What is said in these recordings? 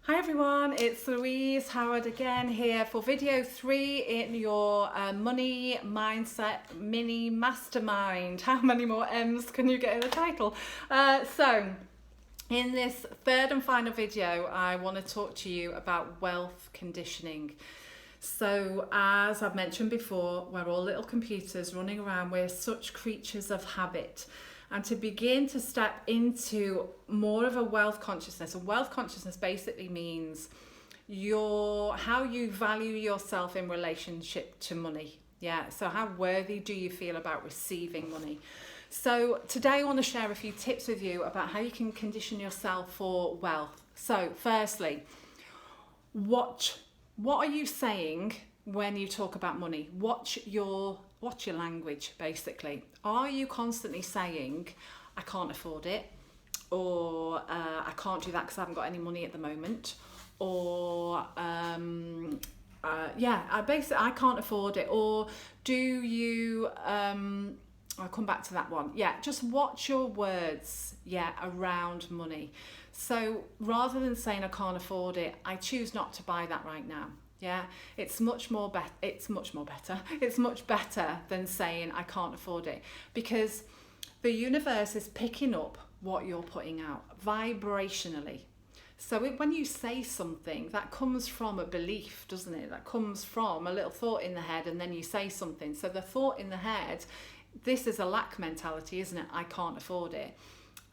Hi everyone, it's Louise Howard again here for video 3 in your money mindset mini mastermind. How many more M's can you get in the title? So in this third and final video, I want to talk to you about wealth conditioning. So as I've mentioned before, we're all little computers running around. We're such creatures of habit. And to begin to step into more of a wealth consciousness basically means how you value yourself in relationship to money. Yeah, so how worthy do you feel about receiving money? So today I want to share a few tips with you about how you can condition yourself for wealth. So firstly, what are you saying when you talk about money? What's your language, basically? Are you constantly saying, I can't afford it, or I can't do that because I haven't got any money at the moment, or I can't afford it, or do you I'll come back to that one. Yeah, just watch your words, around money. So rather than saying I can't afford it, I choose not to buy that right now. Yeah, it's much better than saying I can't afford it, because the universe is picking up what you're putting out vibrationally. So when you say something, that comes from a belief, doesn't it? That comes from a little thought in the head, and then you say something. So the thought in the head, this is a lack mentality, isn't it? I can't afford it.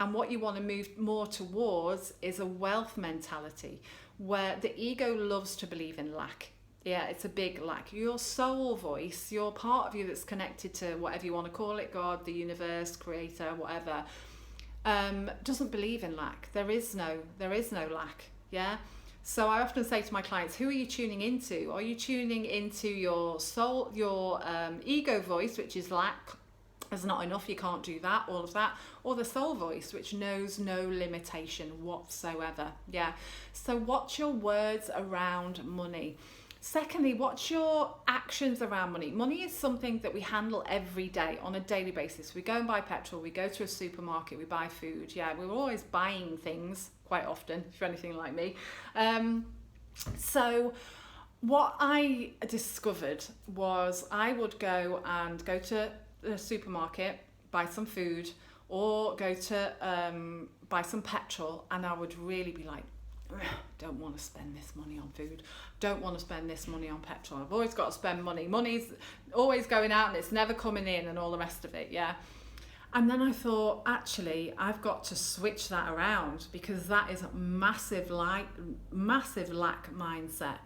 And what you want to move more towards is a wealth mentality, where the ego loves to believe in lack. Yeah, it's a big lack. Your soul voice, your part of you that's connected to whatever you want to call it, God, the universe, creator, whatever, doesn't believe in lack. There is no lack. Yeah. So I often say to my clients, who are you tuning into? Are you tuning into your soul, your ego voice, which is lack? There's not enough, you can't do that, all of that, or the soul voice, which knows no limitation whatsoever. Yeah. So watch your words around money. Secondly, what's your actions around money? Money is something that we handle every day on a daily basis. We go and buy petrol, we go to a supermarket, we buy food. Yeah, we're always buying things quite often, if you're anything like me. So what I discovered was I would go to the supermarket, buy some food, or go to buy some petrol, and I would really be like, don't want to spend this money on food, don't want to spend this money on petrol, I've always got to spend money's always going out and it's never coming in, and all the rest of it. Yeah. And then I thought, actually, I've got to switch that around, because that is a massive lack mindset.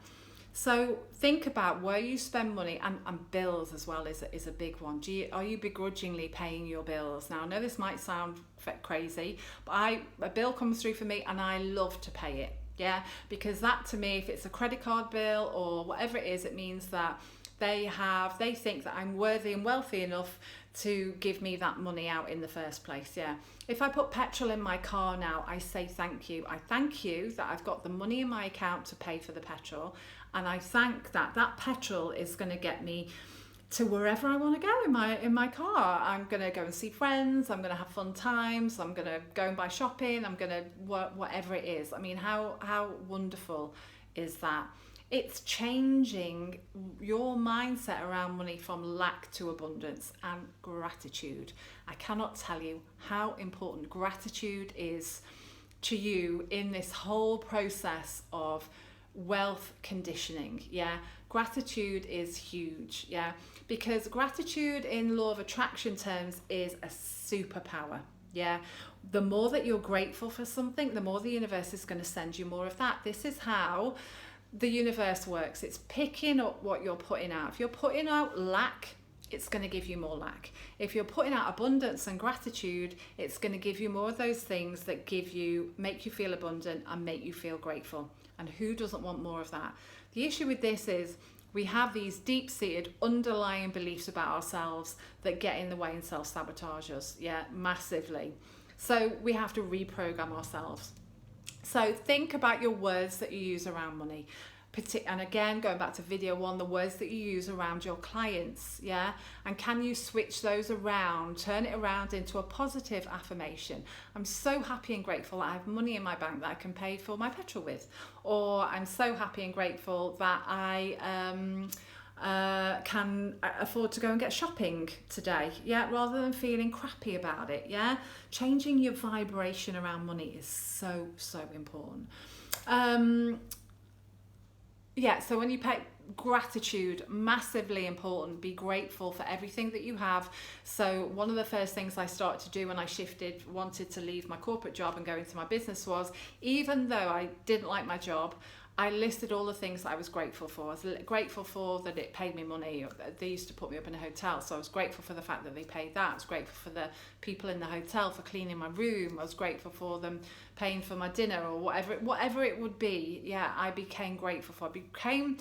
So think about where you spend money, and bills as well is a big one. Are you begrudgingly paying your bills? Now, I know this might sound crazy, but a bill comes through for me and I love to pay it. Yeah, because that, to me, if it's a credit card bill or whatever it is, it means that they think that I'm worthy and wealthy enough to give me that money out in the first place. Yeah. If I put petrol in my car now, I say thank you. I thank you that I've got the money in my account to pay for the petrol, and I thank that petrol is going to get me to wherever I want to go in my car. I'm going to go and see friends, I'm going to have fun times, I'm going to go and buy shopping, I'm going to whatever it is. I mean, how wonderful is that? It's changing your mindset around money from lack to abundance and gratitude. I cannot tell you how important gratitude is to you in this whole process of wealth conditioning. Yeah, gratitude is huge. Yeah, because gratitude in law of attraction terms is a superpower. Yeah, the more that you're grateful for something, the more the universe is going to send you more of that. This is how the universe works. It's picking up what you're putting out. If you're putting out lack, it's going to give you more lack. If you're putting out abundance and gratitude, it's going to give you more of those things that make you feel abundant and make you feel grateful. And who doesn't want more of that? The issue with this is we have these deep-seated underlying beliefs about ourselves that get in the way and self-sabotage us, massively. So we have to reprogram ourselves. So think about your words that you use around money. And again, going back to video one, the words that you use around your clients, yeah? And can you switch those around, turn it around into a positive affirmation? I'm so happy and grateful that I have money in my bank that I can pay for my petrol with. Or I'm so happy and grateful that I can afford to go and get shopping today, yeah, rather than feeling crappy about it, yeah? Changing your vibration around money is so, so important. Yeah, so when you pay gratitude, massively important. Be grateful for everything that you have. So one of the first things I started to do when I wanted to leave my corporate job and go into my business was, even though I didn't like my job, I listed all the things that I was grateful for. I was grateful for that it paid me money. They used to put me up in a hotel, so I was grateful for the fact that they paid that. I was grateful for the people in the hotel for cleaning my room. I was grateful for them paying for my dinner or whatever it would be. Yeah, I became grateful for. I became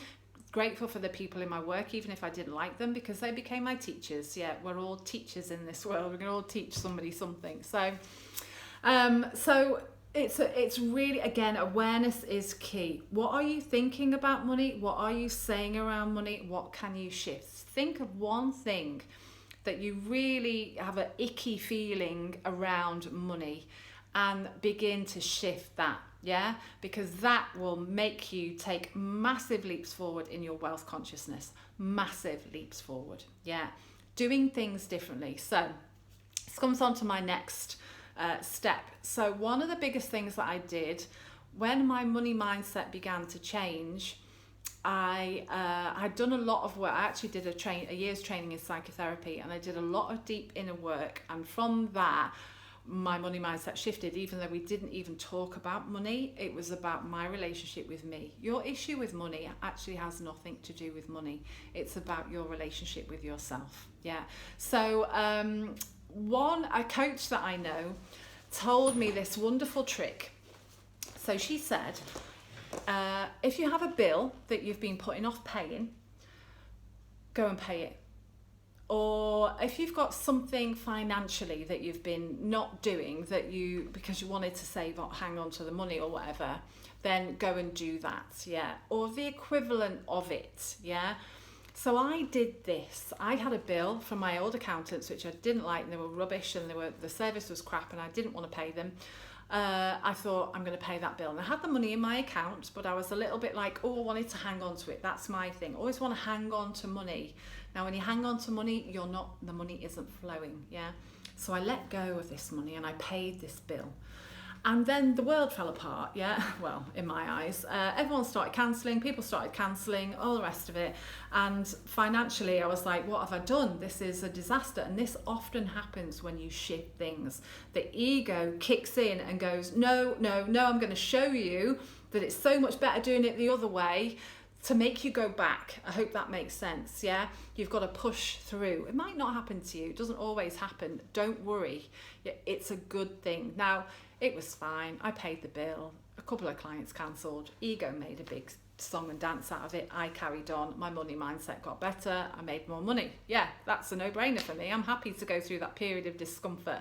grateful for the people in my work, even if I didn't like them, because they became my teachers. Yeah, we're all teachers in this world. We're going to all teach somebody something. So it's really, again, awareness is key. What are you thinking about money? What are you saying around money? What can you shift? Think of one thing that you really have an icky feeling around money and begin to shift that, yeah? Because that will make you take massive leaps forward in your wealth consciousness. Massive leaps forward, yeah? Doing things differently. So this comes on to my next step. So one of the biggest things that I did when my money mindset began to change, I had done a lot of work. I actually did a year's training in psychotherapy, and I did a lot of deep inner work, and from that my money mindset shifted. Even though we didn't even talk about money, it was about my relationship with me. Your issue with money actually has nothing to do with money. It's about your relationship with yourself, yeah? So a coach that I know told me this wonderful trick. So she said, if you have a bill that you've been putting off paying, go and pay it. Or if you've got something financially that you've been not doing because you wanted to save or hang on to the money or whatever, then go and do that, yeah? Or the equivalent of it, yeah? So I did this. I had a bill from my old accountants, which I didn't like, and they were rubbish, and the service was crap, and I didn't want to pay them. I thought, I'm going to pay that bill. And I had the money in my account, but I was a little bit like, I wanted to hang on to it. That's my thing. Always want to hang on to money. Now, when you hang on to money, the money isn't flowing, yeah? So I let go of this money and I paid this bill. And then the world fell apart, yeah? Well, in my eyes. Everyone started cancelling, people started cancelling, all the rest of it. And financially, I was like, what have I done? This is a disaster. And this often happens when you shift things. The ego kicks in and goes, no, I'm going to show you that it's so much better doing it the other way, to make you go back. I hope that makes sense, yeah? You've got to push through. It might not happen to you. It doesn't always happen. Don't worry. It's a good thing. Now, it was fine. I paid the bill. A couple of clients cancelled. Ego made a big song and dance out of it. I carried on. My money mindset got better. I made more money. Yeah, that's a no-brainer for me. I'm happy to go through that period of discomfort.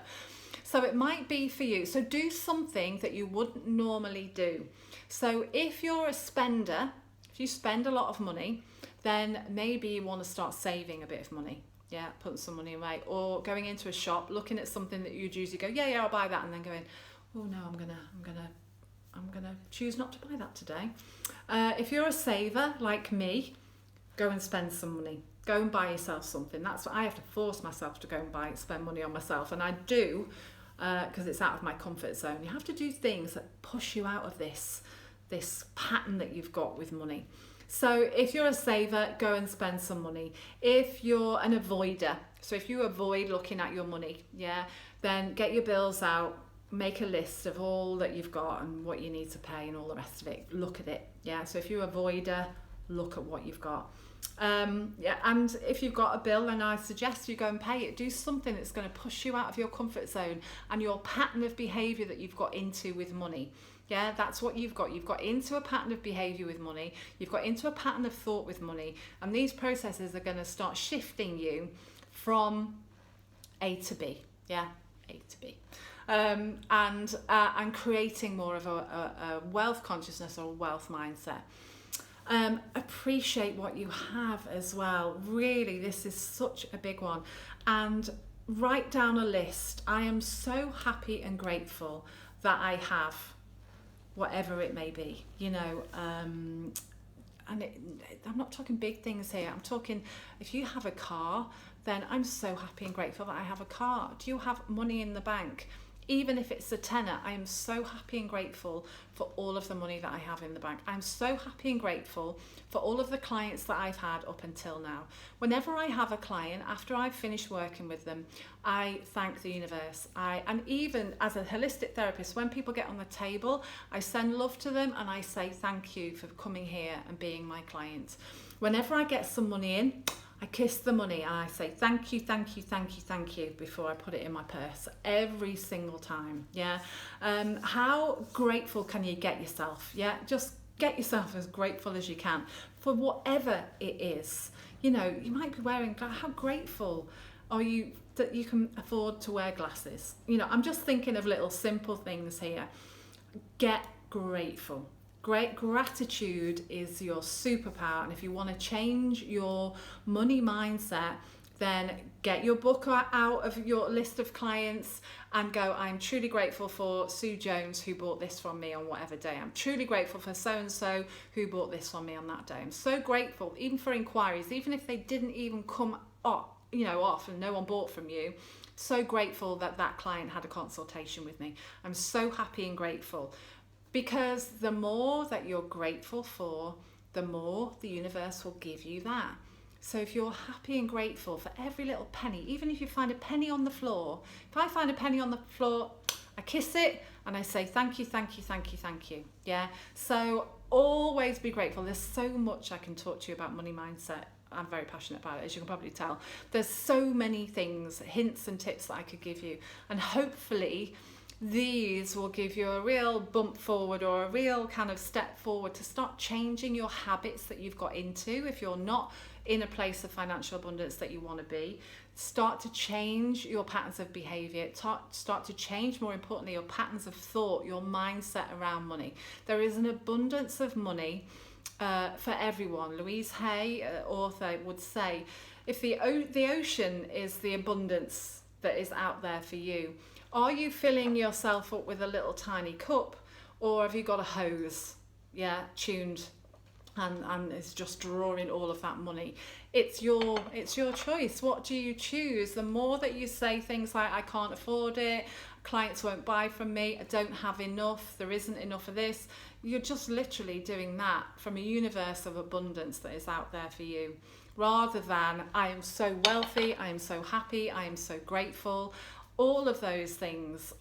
So it might be for you. So do something that you wouldn't normally do. So if you're a spender, if you spend a lot of money, then maybe you want to start saving a bit of money. Yeah, putting some money away, or going into a shop, looking at something that you'd usually go, yeah, I'll buy that, and then going, oh no, I'm gonna choose not to buy that today. If you're a saver like me, go and spend some money. Go and buy yourself something. That's what I have to force myself to go and spend money on myself, and I do because it's out of my comfort zone. You have to do things that push you out of this pattern that you've got with money. So if you're a saver, go and spend some money. If you're an avoider, so if you avoid looking at your money, yeah, then get your bills out, make a list of all that you've got and what you need to pay and all the rest of it. Look at it, yeah. So if you're a avoider, look at what you've got. Yeah, and if you've got a bill, then I suggest you go and pay it. Do something that's going to push you out of your comfort zone and your pattern of behaviour that you've got into with money. Yeah, that's what you've got. You've got into a pattern of behaviour with money. You've got into a pattern of thought with money. And these processes are going to start shifting you from A to B. Yeah, A to B. And creating more of a wealth consciousness or a wealth mindset. Appreciate what you have as well. Really, this is such a big one. And write down a list. I am so happy and grateful that I have whatever it may be, you know. I'm not talking big things here. I'm talking, if you have a car, then I'm so happy and grateful that I have a car. Do you have money in the bank? Even if it's a tenner, I am so happy and grateful for all of the money that I have in the bank. I'm so happy and grateful for all of the clients that I've had up until now. Whenever I have a client, after I've finished working with them, I thank the universe. And even as a holistic therapist, when people get on the table, I send love to them and I say thank you for coming here and being my client. Whenever I get some money in, I kiss the money and I say thank you, thank you, thank you, thank you before I put it in my purse every single time. Yeah. How grateful can you get yourself? Yeah. Just get yourself as grateful as you can for whatever it is. You know, you might be wearing, how grateful are you that you can afford to wear glasses? You know, I'm just thinking of little simple things here. Get grateful. Great gratitude is your superpower, and if you want to change your money mindset, then get your book out of your list of clients and go, I'm truly grateful for Sue Jones who bought this from me on whatever day. I'm truly grateful for so-and-so who bought this from me on that day. I'm so grateful, even for inquiries, even if they didn't even come off and no one bought from you. So grateful that that client had a consultation with me. I'm so happy and grateful. Because the more that you're grateful for, the more the universe will give you that. So if you're happy and grateful for every little penny, even if you find a penny on the floor, if I find a penny on the floor, I kiss it and I say thank you, thank you, thank you, thank you. Yeah. So always be grateful. There's so much I can talk to you about money mindset. I'm very passionate about it, as you can probably tell. There's so many things, hints and tips that I could give you. And hopefully these will give you a real bump forward or a real kind of step forward to start changing your habits that you've got into. If you're not in a place of financial abundance that you want to be, start to change your patterns of behavior, start to change, more importantly, your patterns of thought, your mindset around money. There is an abundance of money for everyone. Louise Hay, author, would say, if the ocean is the abundance that is out there for you, are you filling yourself up with a little tiny cup, or have you got a hose, tuned, and it's just drawing all of that money? It's your choice. What do you choose? The more that you say things like, I can't afford it, clients won't buy from me, I don't have enough, there isn't enough of this, you're just literally doing that from a universe of abundance that is out there for you, rather than, I am so wealthy, I am so happy, I am so grateful. All of those things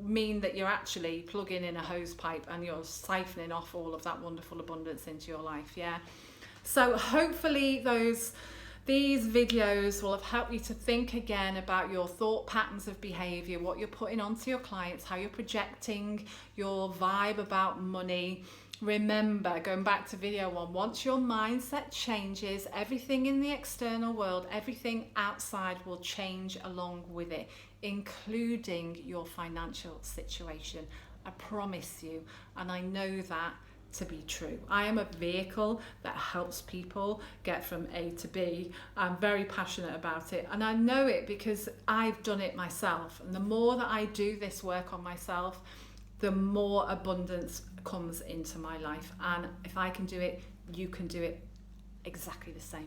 mean that you're actually plugging in a hose pipe and you're siphoning off all of that wonderful abundance into your life. Yeah. So hopefully these videos will have helped you to think again about your thought patterns of behavior, what you're putting onto your clients, how you're projecting your vibe about money. Remember, going back to video one, once your mindset changes, everything in the external world, everything outside will change along with it, including your financial situation. I promise you, and I know that to be true. I am a vehicle that helps people get from A to B. I'm very passionate about it, and I know it because I've done it myself. And the more that I do this work on myself, the more abundance comes into my life. And if I can do it, you can do it exactly the same.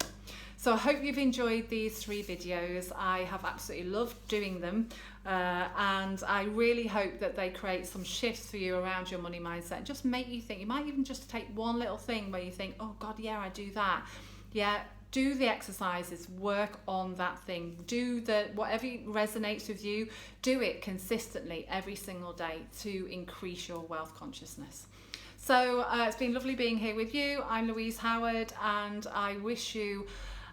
So I hope you've enjoyed these 3 videos. I have absolutely loved doing them, and I really hope that they create some shifts for you around your money mindset and just make you think. You might even just take one little thing where you think, oh God, yeah, I do that. Yeah, do the exercises, work on that thing, do whatever resonates with you, do it consistently every single day to increase your wealth consciousness. So it's been lovely being here with you. I'm Louise Howard, and I wish you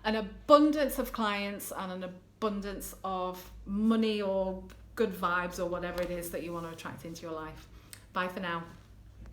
an abundance of clients and an abundance of money or good vibes or whatever it is that you want to attract into your life. Bye for now.